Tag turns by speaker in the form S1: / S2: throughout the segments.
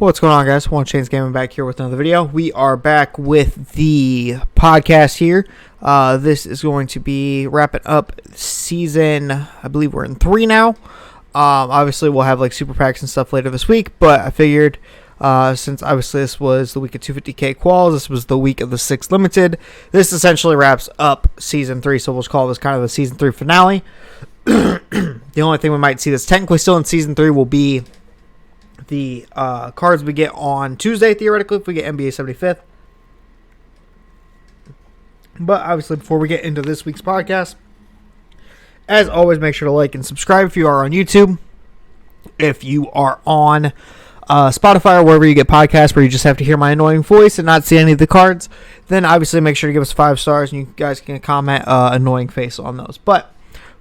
S1: What's going on, guys? One Chains Gaming back here with another video. We are back with the podcast here. This is going to be wrapping up season, I believe we're in 3 now. Obviously, we'll have like super packs and stuff later this week, but I figured since obviously this was the week of 250k quals, this was the week of the 6 limited, this essentially wraps up season 3, so we'll just call this kind of the season 3 finale. The only thing we might see that's technically still in season 3 will be the cards we get on Tuesday, theoretically, if we get NBA 75th. But obviously, before we get into this week's podcast, as always, make sure to like and subscribe if you are on YouTube. If you are on Spotify or wherever you get podcasts where you just have to hear my annoying voice and not see any of the cards, then obviously make sure to give us 5 stars and you guys can comment annoying face on those. But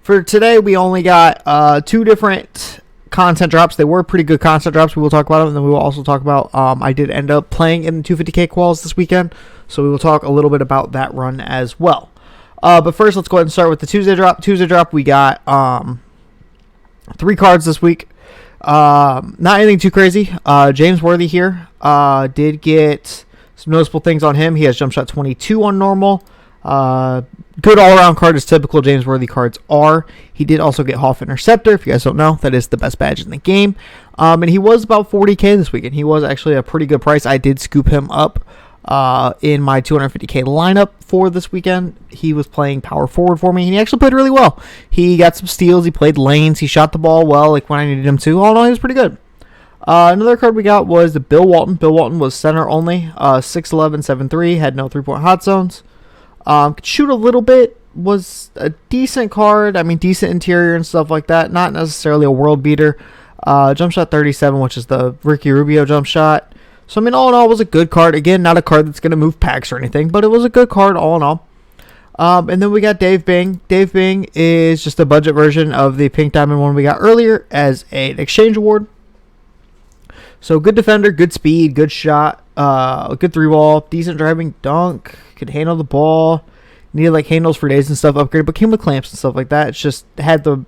S1: for today, we only got 2 different content drops. They were pretty good content drops. We will talk about them, and then we will also talk about I did end up playing in the 250k quals this weekend, so we will talk a little bit about that run as well. But first, let's go ahead and start with the Tuesday drop. We got 3 cards this week. Not anything too crazy. James Worthy here did get some noticeable things on him. He has jump shot 22 on normal. Good all-around card, as typical James Worthy cards are. He did also get Hoff Interceptor. If you guys don't know, that is the best badge in the game. And he was about 40k this weekend. He was actually a pretty good price. I did scoop him up in my 250k lineup for this weekend. He was playing power forward for me, and he actually played really well. He got some steals. He played lanes. He shot the ball well, like when I needed him to. All in all, he was pretty good. Another card we got was the Bill Walton. Bill Walton was center only, 6'11", 7'3", had no 3-point hot zones. Could shoot a little bit, was a decent card. I mean, decent interior and stuff like that. Not necessarily a world beater. Jump shot 37, which is the Ricky Rubio jump shot. So, I mean, all in all, it was a good card. Again, not a card that's going to move packs or anything, but it was a good card all in all. And then we got Dave Bing. Dave Bing is just a budget version of the Pink Diamond one we got earlier as an exchange award. So, good defender, good speed, good shot, good 3-ball, decent driving dunk, could handle the ball, needed like handles for days and stuff upgraded, but came with clamps and stuff like that. It's just had the,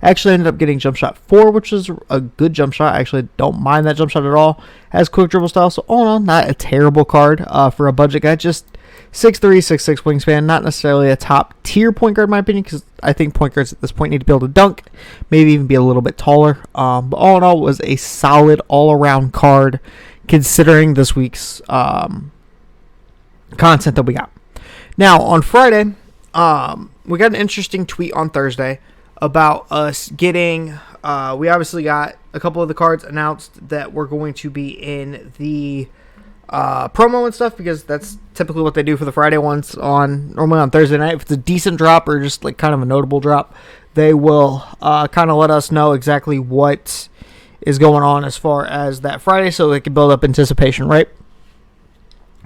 S1: actually ended up getting jump shot 4, which is a good jump shot. I actually don't mind that jump shot at all. Has quick dribble style, so all in all, not a terrible card for a budget guy. Just 6'3", 6'6" wingspan, not necessarily a top tier point guard in my opinion, because I think point guards at this point need to be able to dunk, maybe even be a little bit taller. But all in all, it was a solid all-around card considering this week's content that we got. Now, on Friday, we got an interesting tweet on Thursday about us getting, we obviously got a couple of the cards announced that were going to be in the promo and stuff, because that's typically what they do for the Friday ones normally on Thursday night. If it's a decent drop or just like kind of a notable drop, they will kind of let us know exactly what is going on as far as that Friday, so they can build up anticipation, right?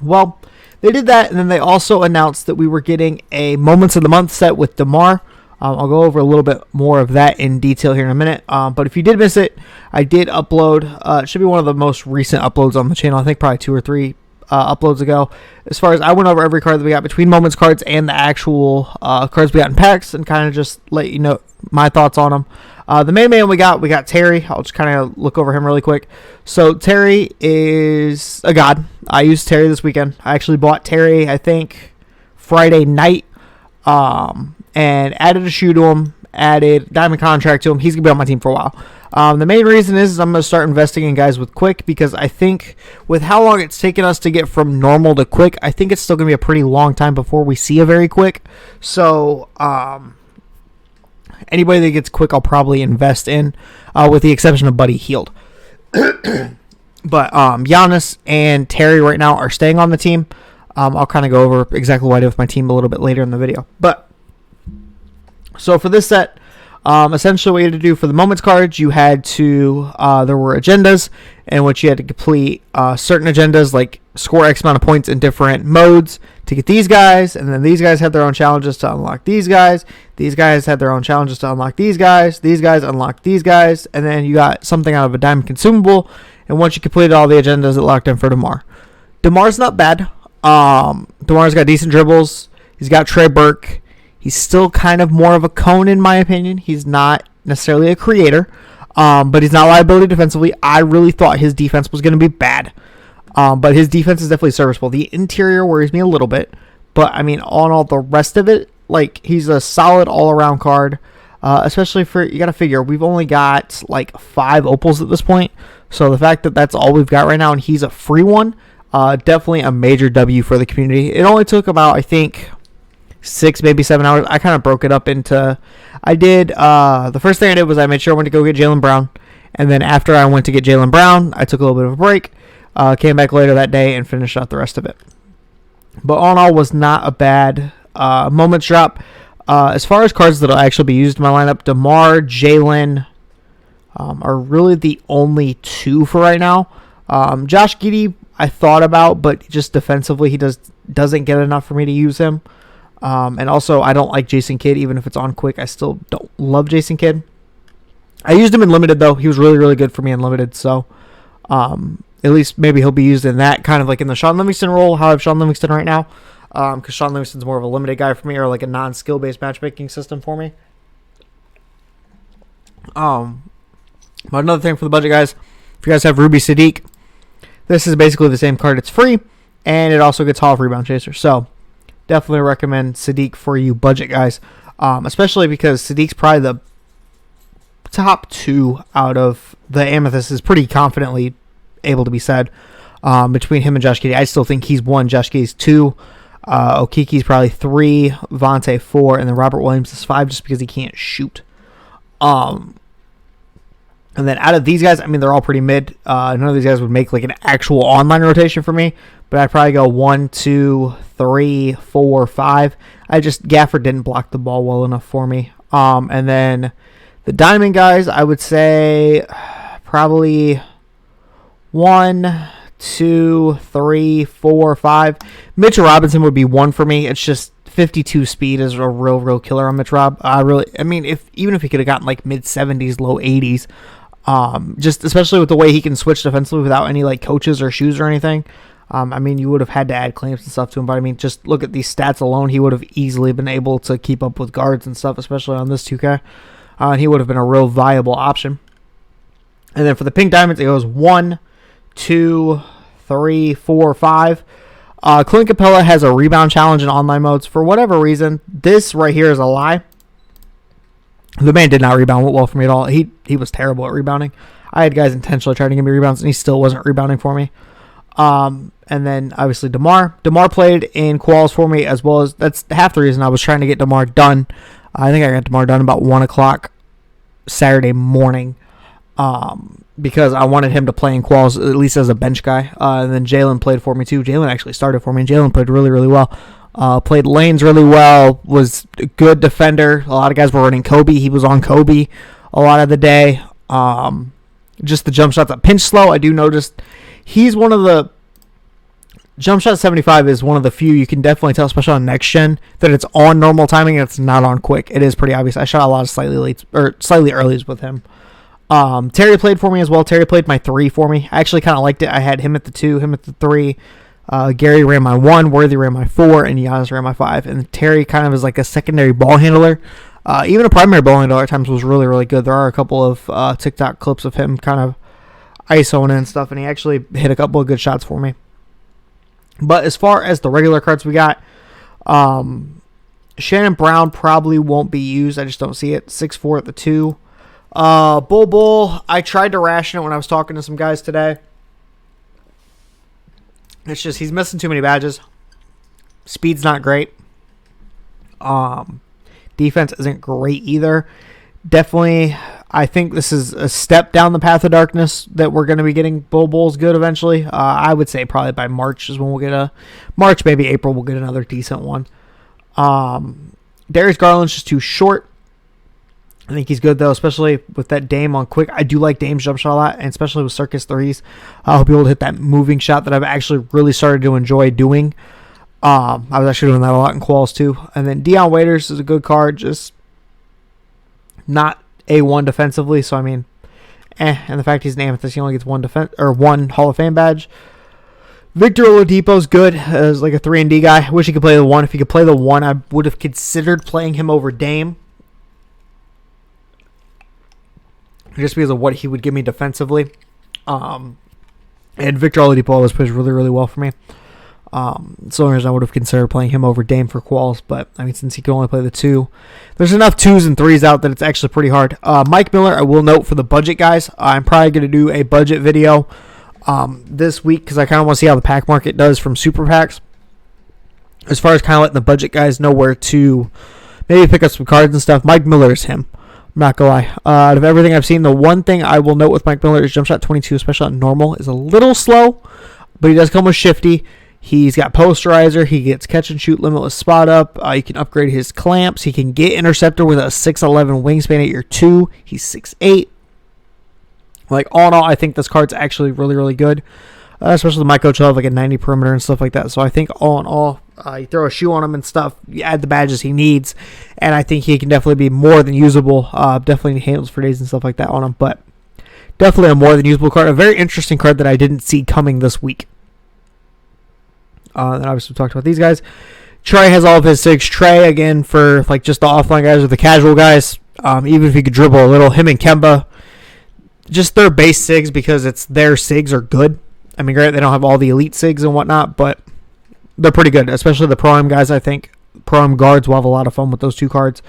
S1: Well, they did that, and then they also announced that we were getting a Moments of the Month set with DeMar. I'll go over a little bit more of that in detail here in a minute. But if you did miss it, I did upload. It should be one of the most recent uploads on the channel. I think probably 2 or 3 uploads ago. As far as I went over every card that we got between Moments cards and the actual cards we got in packs, and kind of just let you know my thoughts on them. The main man we got Terry. I'll just kind of look over him really quick. So Terry is a god. I used Terry this weekend. I actually bought Terry, I think, Friday night. And added a shoe to him, added diamond contract to him. He's going to be on my team for a while. The main reason is I'm going to start investing in guys with quick, because I think with how long it's taken us to get from normal to quick, I think it's still going to be a pretty long time before we see a very quick. So, anybody that gets quick, I'll probably invest in, with the exception of Buddy Hield. But Giannis and Terry right now are staying on the team. I'll kind of go over exactly what I did with my team a little bit later in the video. But so for this set, essentially what you had to do for the Moments cards, you had to, there were agendas in which you had to complete certain agendas, like score X amount of points in different modes to get these guys, and then these guys had their own challenges to unlock these guys had their own challenges to unlock these guys unlocked these guys, and then you got something out of a diamond consumable, and once you completed all the agendas, it locked in for DeMar. DeMar's not bad. DeMar's got decent dribbles. He's got Trey Burke. He's still kind of more of a cone in my opinion. He's not necessarily a creator. But he's not liability defensively. I really thought his defense was going to be bad. But his defense is definitely serviceable. The interior worries me a little bit. But, I mean, on all the rest of it, like, he's a solid all-around card. Especially for, you got to figure, we've only got, like, 5 opals at this point. So the fact that that's all we've got right now and he's a free one, definitely a major W for the community. It only took about, I think, 6, maybe 7 hours. I kind of broke it up into, the first thing I did was I made sure I went to go get Jaylen Brown. And then after I went to get Jaylen Brown, I took a little bit of a break, came back later that day and finished out the rest of it. But all in all, was not a bad moments drop. As far as cards that will actually be used in my lineup, DeMar, Jaylen are really the only 2 for right now. Josh Giddey, I thought about, but just defensively, he doesn't get enough for me to use him. And also, I don't like Jason Kidd, even if it's on quick. I still don't love Jason Kidd. I used him in limited, though. He was really, really good for me in limited, so at least maybe he'll be used in that, kind of like in the Sean Livingston role, how I have Sean Livingston right now. Because Sean Livingston's more of a limited guy for me, or like a non-skill-based matchmaking system for me. But another thing for the budget guys, if you guys have Ruby Sadiq, this is basically the same card. It's free, and it also gets Hall of Rebound Chaser. So definitely recommend Sadiq for you budget guys, especially because Sadiq's probably the top 2 out of the Amethyst, is pretty confidently able to be said. Between him and Josh Giddey, I still think he's 1, Josh Giddey's 2. Okiki's probably 3, Vontae 4, and then Robert Williams is 5 just because he can't shoot. And then out of these guys, I mean, they're all pretty mid. None of these guys would make like an actual online rotation for me, but I'd probably go 1, 2, 3, 4, 5. Gafford didn't block the ball well enough for me. And then the diamond guys, I would say probably 1, 2, 3, 4, 5. Mitchell Robinson would be 1 for me. It's just 52 speed is a real killer on Mitch Rob. Even if he could have gotten like mid 70s, low 80s, just especially with the way he can switch defensively without any like coaches or shoes or anything. You would have had to add clamps and stuff to him, but just look at these stats alone. He would have easily been able to keep up with guards and stuff, especially on this 2K. He would have been a real viable option. And then for the pink diamonds, it goes 1, 2, 3, 4, 5. Clint Capella has a rebound challenge in online modes. For whatever reason, this right here is a lie. The man did not rebound well for me at all. He was terrible at rebounding. I had guys intentionally trying to give me rebounds, and he still wasn't rebounding for me. And then, obviously, DeMar. DeMar played in quals for me, as well as, that's half the reason I was trying to get DeMar done. I think I got DeMar done about 1 o'clock Saturday morning. Because I wanted him to play in quals, at least as a bench guy. And then Jaylen played for me too. Jaylen actually started for me, and Jaylen played really, really well. Played lanes really well, was a good defender. A lot of guys were running Kobe. He was on Kobe a lot of the day. Just the jump shots at pinch slow. I do notice he's one of the jump shot 75 is one of the few you can definitely tell, especially on next gen, that it's on normal timing and it's not on quick. It is pretty obvious. I shot a lot of slightly earlys with him. Terry played for me as well. Terry played my 3 for me. I actually kind of liked it. I had him at the 2, him at the 3. Gary ran my 1, Worthy ran my 4, and Giannis ran my 5. And Terry kind of is like a secondary ball handler. Even a primary ball handler at times was really, really good. There are a couple of TikTok clips of him kind of ISOing and stuff, and he actually hit a couple of good shots for me. But as far as the regular cards we got, Shannon Brown probably won't be used. I just don't see it. 6'4" at the 2. Bull, I tried to ration it when I was talking to some guys today. It's just he's missing too many badges. Speed's not great. Defense isn't great either. Definitely, I think this is a step down the path of darkness that we're going to be getting Bull's good eventually. I would say probably by March is when we'll get March, maybe April, we'll get another decent one. Darius Garland's just too short. I think he's good, though, especially with that Dame on quick. I do like Dame's jump shot a lot, and especially with circus threes. I'll be able to hit that moving shot that I've actually really started to enjoy doing. I was actually doing that a lot in quals, too. And then Dionne Waiters is a good card, just not A1 defensively. So, and the fact he's an Amethyst, he only gets one Hall of Fame badge. Victor Oladipo's good as like a 3-and-D guy. I wish he could play the 1. If he could play the 1, I would have considered playing him over Dame. just because of what he would give me defensively. And Victor Oladipo has played really, really well for me. So I would have considered playing him over Dame for quals, but I mean, since he can only play the 2, there's enough 2s and 3s out that it's actually pretty hard. Mike Miller, I will note for the budget guys, I'm probably going to do a budget video this week because I kind of want to see how the pack market does from super packs. As far as kind of letting the budget guys know where to maybe pick up some cards and stuff, Mike Miller is him. I'm not going to lie. Out of everything I've seen, the one thing I will note with Mike Miller is jump shot 22, especially on normal, is a little slow, but he does come with shifty. He's got posterizer. He gets catch and shoot limitless spot up. You can upgrade his clamps. He can get interceptor with a 6'11 wingspan at your 2. He's 6'8. Like, all in all, I think this card's actually really, really good. Especially my coach will have like a 90 perimeter and stuff like that. So I think all in all, you throw a shoe on him and stuff, you add the badges he needs, and I think he can definitely be more than usable. Definitely handles for days and stuff like that on him, but definitely a more than usable card. A very interesting card that I didn't see coming this week. And obviously we talked about these guys. Trey has all of his SIGs. Trey, again, for like just the offline guys or the casual guys, even if he could dribble a little, him and Kemba, just their base SIGs because it's their SIGs are good. I mean, great, they don't have all the elite SIGs and whatnot, but they're pretty good, especially the Pro-Am guys, I think. Pro-Am guards will have a lot of fun with those 2 cards.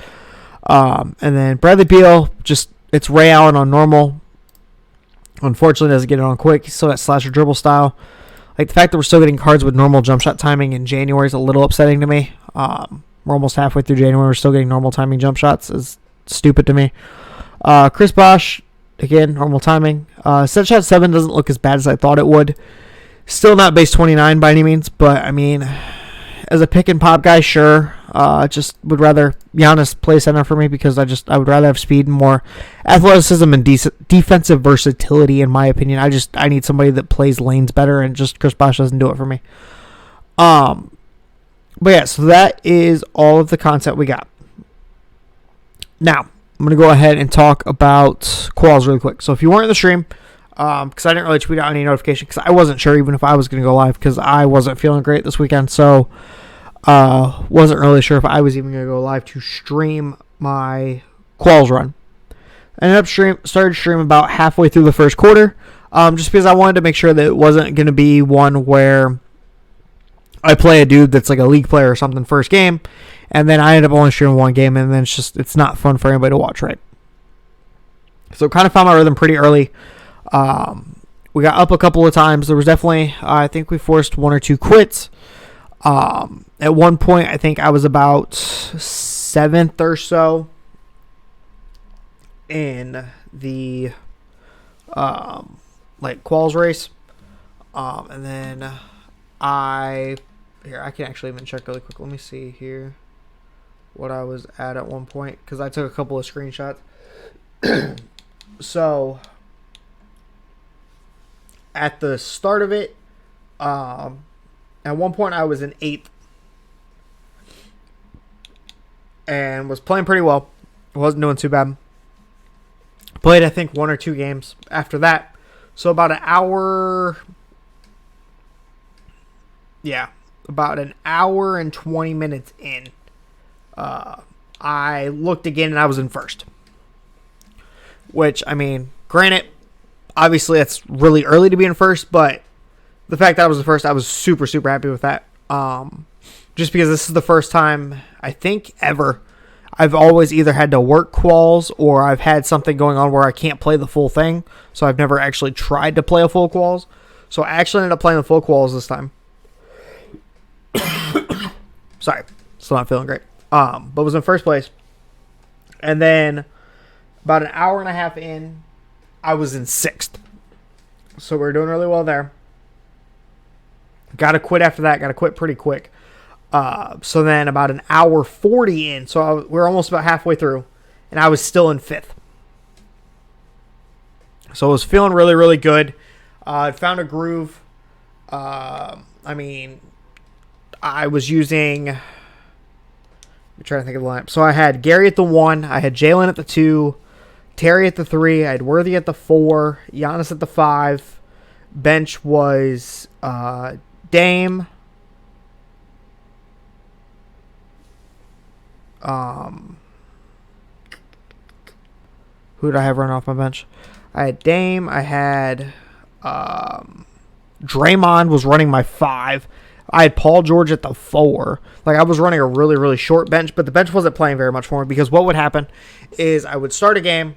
S1: And then Bradley Beal, just it's Ray Allen on normal. Unfortunately, doesn't get it on quick. He's still got slasher dribble style. Like, the fact that we're still getting cards with normal jump shot timing in January is a little upsetting to me. We're almost halfway through January. We're still getting normal timing jump shots. Is stupid to me. Chris Bosh, again, normal timing. Set shot 7 doesn't look as bad as I thought it would. Still not base 29 by any means, but, I mean, as a pick and pop guy, sure. Just would rather Giannis play center for me because I would rather have speed and more athleticism and defensive versatility, in my opinion. I need somebody that plays lanes better, and just Chris Bosh doesn't do it for me. But yeah, so that is all of the content we got. Now, I'm going to go ahead and talk about quals really quick. So if you weren't in the stream, because I didn't really tweet out any notification because I wasn't sure even if I was going to go live because I wasn't feeling great this weekend, so wasn't really sure if I was even going to go live to stream my quals run. I ended up started streaming about halfway through the first quarter, just because I wanted to make sure that it wasn't going to be one where I play a dude that's like a league player or something first game, and then I end up only streaming one game, and then it's not fun for anybody to watch, right? So kind of found my rhythm pretty early. We got up a couple of times. There was definitely, I think we forced 1 or 2 quits. At one point, I think I was about 7th or so in the quals race, and then I can actually even check really quick. Let me see here what I was at one point because I took a couple of screenshots. So at the start of it, at one point I was in 8th and was playing pretty well. Wasn't doing too bad. Played, I think, 1 or 2 games after that. So about an hour and 20 minutes in, I looked again and I was in first. Which, I mean, granted, obviously it's really early to be in first, but the fact that I was the first, I was super, super happy with that. Just because this is the first time, I think, ever, I've always either had to work quals or I've had something going on where I can't play the full thing. So I've never actually tried to play a full quals. So I actually ended up playing the full quals this time. Sorry, still not feeling great. But was in first place. And then about an hour and a half in, I was in 6th. So we're doing really well there. Got to quit after that. Got to quit pretty quick. So then about an hour 40 in, so we're almost about halfway through, and I was still in 5th. So I was feeling really, really good. I found a groove. I mean, I was using... I'm trying to think of the lineup. So I had Gary at the 1. I had Jalen at the 2. Terry at the 3. I had Worthy at the 4. Giannis at the 5. Bench was Dame. Who did I have run off my bench? I had Dame. I had Draymond was running my 5. I had Paul George at the 4. Like, I was running a really, really short bench, but the bench wasn't playing very much for me because what would happen is I would start a game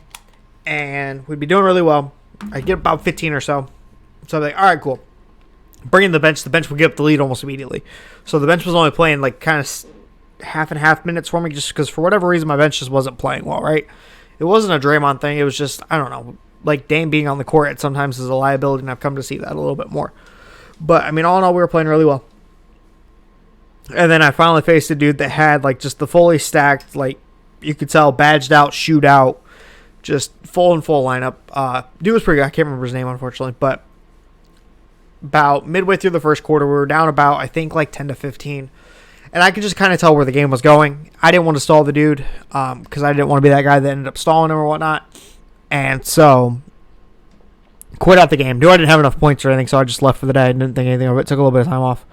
S1: and we'd be doing really well. I'd get about 15 or so. So I'm like, all right, cool. Bring in the bench. The bench would get up the lead almost immediately. So the bench was only playing like kind of half and half minutes for me just because for whatever reason my bench just wasn't playing well, right? It wasn't a Draymond thing. It was just, I don't know, like Dame being on the court at sometimes is a liability, and I've come to see that a little bit more. But, I mean, all in all, we were playing really well. And then I finally faced a dude that had, like, just the fully stacked, like, you could tell, badged out, shootout, just full lineup. Dude was pretty good. I can't remember his name, unfortunately. But about midway through the first quarter, we were down about, I think, like 10 to 15. And I could just kind of tell where the game was going. I didn't want to stall the dude because I didn't want to be that guy that ended up stalling him or whatnot. And so, quit out the game. Knew I didn't have enough points or anything, so I just left for the day. I didn't think anything of it. Took a little bit of time off.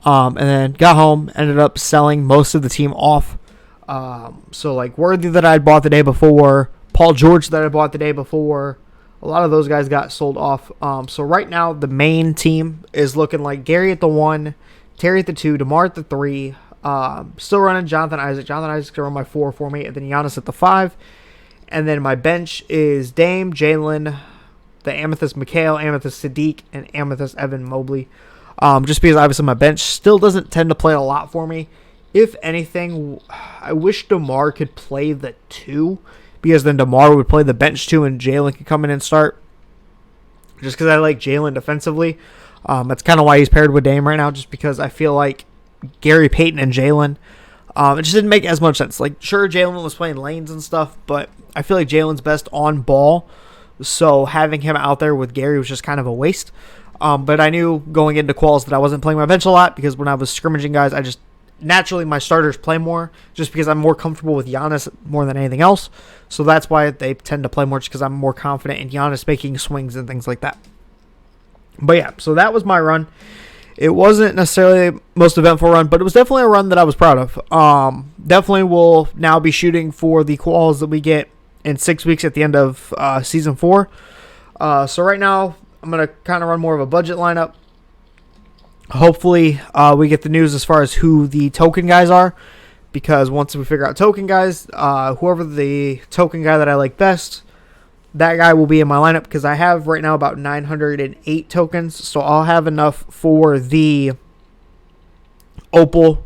S1: And then got home. Ended up selling most of the team off. So, like, Worthy that I had bought the day before. Paul George that I bought the day before. A lot of those guys got sold off. So, right now, the main team is looking like Gary at the 1. Terry at the 2, DeMar at the 3, still running Jonathan Isaac. Jonathan Isaac's going to run my 4 for me, and then Giannis at the 5. And then my bench is Dame, Jalen, the Amethyst Mikhail, Amethyst Sadiq, and Amethyst Evan Mobley. Just because obviously my bench still doesn't tend to play a lot for me. If anything, I wish DeMar could play the 2, because then DeMar would play the bench 2 and Jalen could come in and start. Just because I like Jalen defensively. That's kind of why he's paired with Dame right now, just because I feel like Gary Payton and Jalen, it just didn't make as much sense. Like, sure, Jalen was playing lanes and stuff, but I feel like Jalen's best on ball, so having him out there with Gary was just kind of a waste. But I knew going into quals that I wasn't playing my bench a lot, because when I was scrimmaging guys, I just, naturally my starters play more, just because I'm more comfortable with Giannis more than anything else. So that's why they tend to play more, just because I'm more confident in Giannis making swings and things like that. But yeah, so that was my run. It wasn't necessarily the most eventful run, but it was definitely a run that I was proud of. Definitely will now be shooting for the quals that we get in 6 weeks at the end of Season 4. So right now, I'm going to kind of run more of a budget lineup. Hopefully, we get the news as far as who the token guys are, because once we figure out token guys, whoever the token guy that I like best, that guy will be in my lineup, because I have right now about 908 tokens, so I'll have enough for the Opal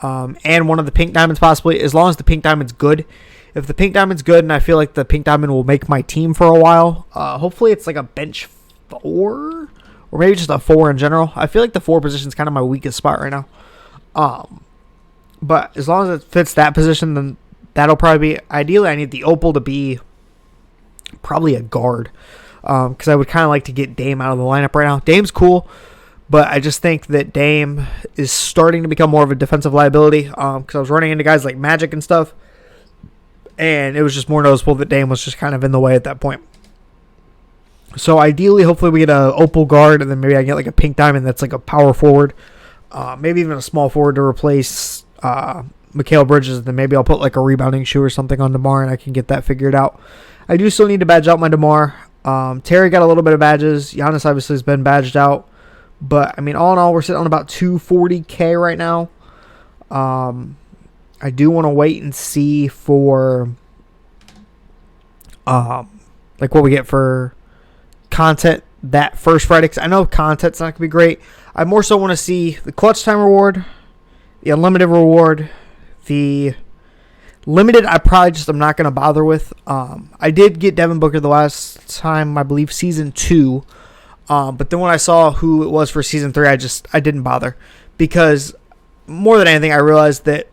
S1: and one of the Pink Diamonds possibly, as long as the Pink Diamond's good. If the Pink Diamond's good and I feel like the Pink Diamond will make my team for a while, hopefully it's like a bench 4, or maybe just a 4 in general. I feel like the 4 position is kind of my weakest spot right now. But as long as it fits that position, then that'll probably be, ideally I need the Opal to be probably a guard, because I would kind of like to get Dame out of the lineup right now. Dame's cool, but I just think that Dame is starting to become more of a defensive liability, because I was running into guys like Magic and stuff, and it was just more noticeable that Dame was just kind of in the way at that point. So ideally, hopefully we get a Opal guard, and then maybe I get like a Pink Diamond that's like a power forward, maybe even a small forward to replace Mikal Bridges, and then maybe I'll put like a rebounding shoe or something on DeMar, and I can get that figured out. I do still need to badge out my DeMar. Terry got a little bit of badges. Giannis obviously has been badged out. But, I mean, all in all, we're sitting on about 240K right now. I do want to wait and see for, like, what we get for content that first Friday. Because I know content's not going to be great. I more so want to see the clutch time reward, the unlimited reward, the limited, I'm not going to bother with. I did get Devin Booker the last time, I believe, Season 2. But then when I saw who it was for Season 3, I didn't bother. Because more than anything, I realized that,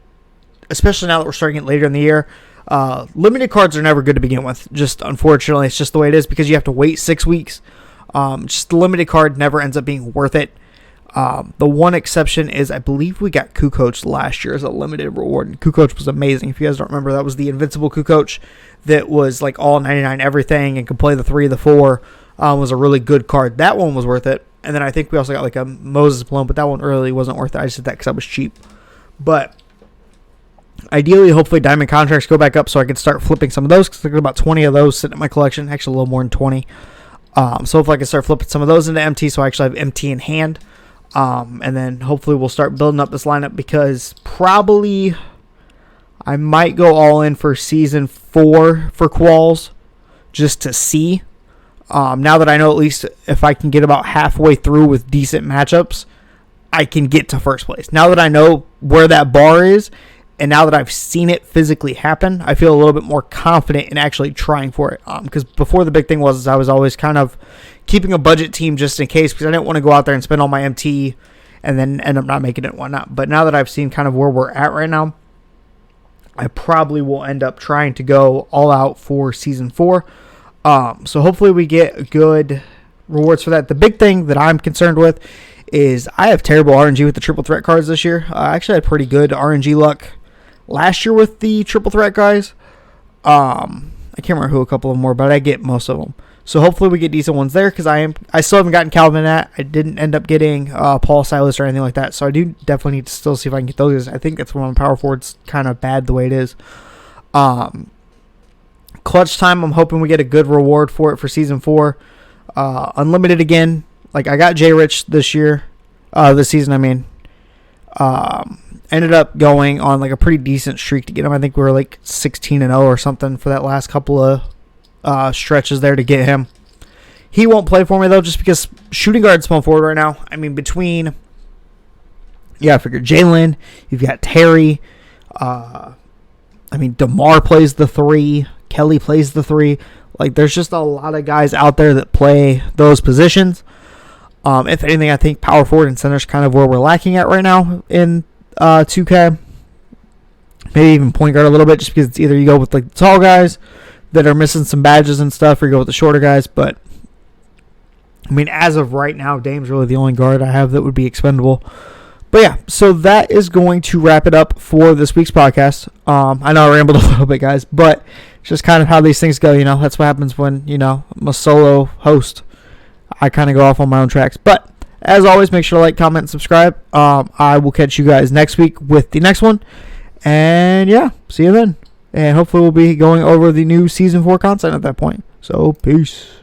S1: especially now that we're starting it later in the year, limited cards are never good to begin with. Just, unfortunately, it's just the way it is, because you have to wait 6 weeks. Just the limited card never ends up being worth it. The one exception is, I believe we got Kukoc last year as a limited reward, and Kukoc was amazing. If you guys don't remember, that was the invincible Kukoc that was like all 99 everything and could play the 3, the 4. Was a really good card. That one was worth it. And then I think we also got like a Moses Malone, but that one really wasn't worth it. I just did that because I was cheap. But Ideally, hopefully, diamond contracts go back up so I can start flipping some of those, because I've got about 20 of those sitting in my collection. Actually, a little more than 20. So hopefully I can start flipping some of those into MT, so I actually have MT in hand. And then hopefully we'll start building up this lineup, because probably I might go all in for Season 4 for quals, just to see. Now that I know at least if I can get about halfway through with decent matchups, I can get to first place. Now that I know where that bar is, and now that I've seen it physically happen, I feel a little bit more confident in actually trying for it. Because before, the big thing was I was always kind of keeping a budget team just in case, because I didn't want to go out there and spend all my MT and then end up not making it and whatnot. But now that I've seen kind of where we're at right now, I probably will end up trying to go all out for Season 4. So hopefully we get good rewards for that. The big thing that I'm concerned with is I have terrible RNG with the triple threat cards this year. I actually had pretty good RNG luck last year with the triple threat guys. I can't remember who a couple of them were, but I get most of them. So hopefully we get decent ones there, because I still haven't gotten Calvin at. I didn't end up getting Paul Silas or anything like that. So I do definitely need to still see if I can get those. I think that's one of my power forwards kind of bad the way it is. Clutch time, I'm hoping we get a good reward for it for Season 4. Unlimited again. Like, I got J Rich this season, I mean. Ended up going on like a pretty decent streak to get him. I think we were like 16-0 or something for that last couple of stretches there to get him. He won't play for me though, just because shooting guard, small forward right now. I mean, I figure Jalen, you've got Terry. DeMar plays the 3. Kelly plays the 3. Like, there's just a lot of guys out there that play those positions. If anything, I think power forward and center is kind of where we're lacking at right now in 2K. Maybe even point guard a little bit, just because it's either you go with like the tall guys that are missing some badges and stuff, or you go with the shorter guys. But I mean, as of right now, Dame's really the only guard I have that would be expendable. But yeah, so that is going to wrap it up for this week's podcast. I know I rambled a little bit, guys, but it's just kind of how these things go. That's what happens when I'm a solo host. I kind of go off on my own tracks. But as always, make sure to like, comment, and subscribe. I will catch you guys next week with the next one. And yeah, see you then. And hopefully we'll be going over the new Season 4 content at that point. So, peace.